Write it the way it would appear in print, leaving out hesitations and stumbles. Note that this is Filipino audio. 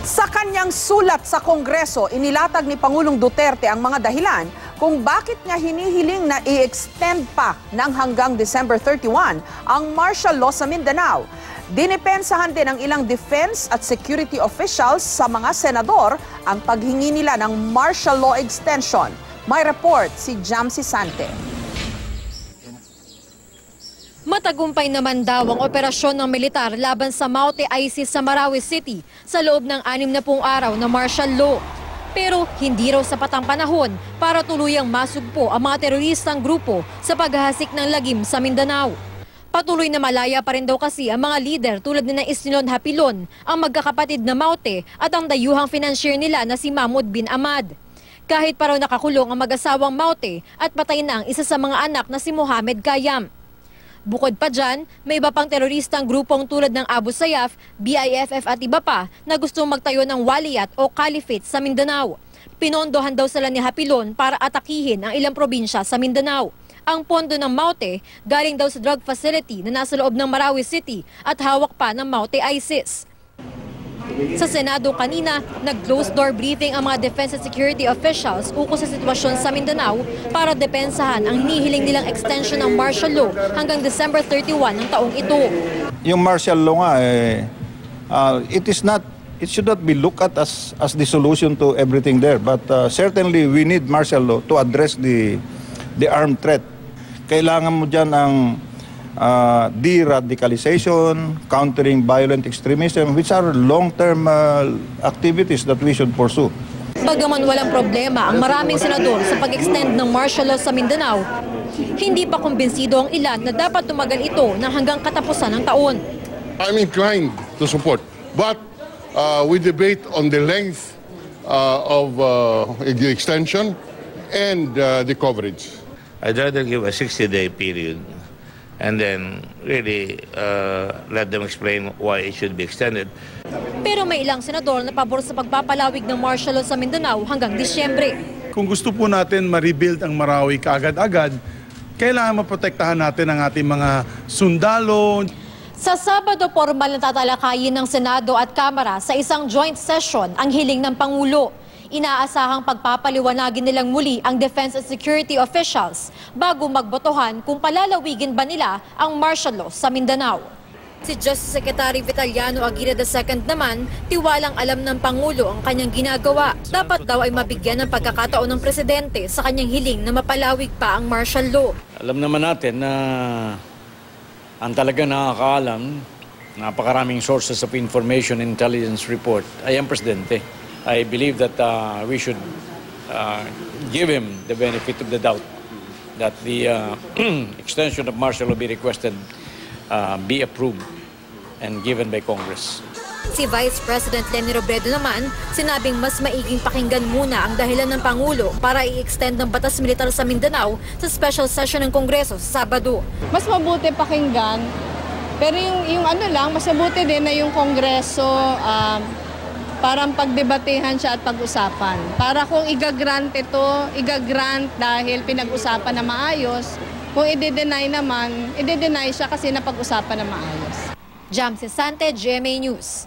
Sa kanyang sulat sa Kongreso, inilatag ni Pangulong Duterte ang mga dahilan kung bakit niya hinihiling na i-extend pa ng hanggang December 31 ang martial law sa Mindanao. Dinipensahan din ng ilang defense at security officials sa mga senador ang paghingi nila ng martial law extension. May report si Jamsi Sante. Matagumpay naman daw ang operasyon ng militar laban sa Maute ISIS sa Marawi City sa loob ng 60 araw na martial law. Pero hindi raw sapat ang panahon para tuluyang masugpo ang mga teroristang grupo sa paghahasik ng lagim sa Mindanao. Patuloy na malaya pa rin daw kasi ang mga lider tulad ni na Isnilon Hapilon, ang magkakapatid na Maute at ang dayuhang financier nila na si Mahmoud bin Ahmad. Kahit pa raw nakakulong ang mag-asawang Maute at patay na ang isa sa mga anak na si Mohamed Kayam. Bukod pa dyan, may iba pang teroristang grupong tulad ng Abu Sayyaf, BIFF at iba pa na gustong magtayo ng waliyat o caliphate sa Mindanao. Pinondohan daw sila ni Hapilon para atakihin ang ilang probinsya sa Mindanao. Ang pondo ng Maute galing daw sa drug facility na nasa loob ng Marawi City at hawak pa ng Maute ISIS. Sa Senado kanina, nag-closed door briefing ang mga defense and security officials ukol sa sitwasyon sa Mindanao para depensahan ang hinihiling nilang extension ng martial law hanggang December 31 ng taong ito. Yung martial law nga, it should not be looked at as the solution to everything there. But certainly we need martial law to address the armed threat. Kailangan mo dyan ang de-radicalization, countering violent extremism, which are long-term activities that we should pursue. Bagaman walang problema ang maraming senador sa pag-extend ng martial law sa Mindanao, hindi pa kumbinsido ang ilan na dapat tumagal ito ng hanggang katapusan ng taon. I'm inclined to support, but we debate on the length of the extension and the coverage. I'd rather give a 60-day period and then really let them explain why it should be extended. Pero may ilang senador na pabor sa pagpapalawig ng martial law sa Mindanao hanggang Disyembre. Kung gusto po natin ma-rebuild ang Marawi kaagad-agad, kailangan maprotektahan natin ang ating mga sundalo. Sa Sabado, formal na tatalakayin ng Senado at Kamara sa isang joint session ang hiling ng Pangulo. Inaasahang pagpapaliwanagin nilang muli ang defense and security officials bago magbotohan kung palalawigin ba nila ang martial law sa Mindanao. Si Justice Secretary Vitaliano Aguirre II naman, tiwalang alam ng Pangulo ang kanyang ginagawa. Dapat daw ay mabigyan ng pagkakataon ng Presidente sa kanyang hiling na mapalawig pa ang martial law. Alam naman natin na ang talaga nakakaalam, napakaraming sources of information and intelligence report ay ang Presidente. I believe that we should give him the benefit of the doubt that the extension of martial law be requested, be approved and given by Congress. Si Vice President Leni Robredo naman, sinabing mas maiging pakinggan muna ang dahilan ng Pangulo para i-extend ng batas militar sa Mindanao sa special session ng Kongreso sa Sabado. Mas mabuti pakinggan, pero yung ano lang, mas mabuti din na yung Kongreso parang pagdebatehan siya at pag-usapan. Para kung igagrant ito, igagrant dahil pinag-usapan na maayos. Kung i-deny naman, i-deny siya kasi napag-usapan na maayos. Jamsi Sante, GMA News.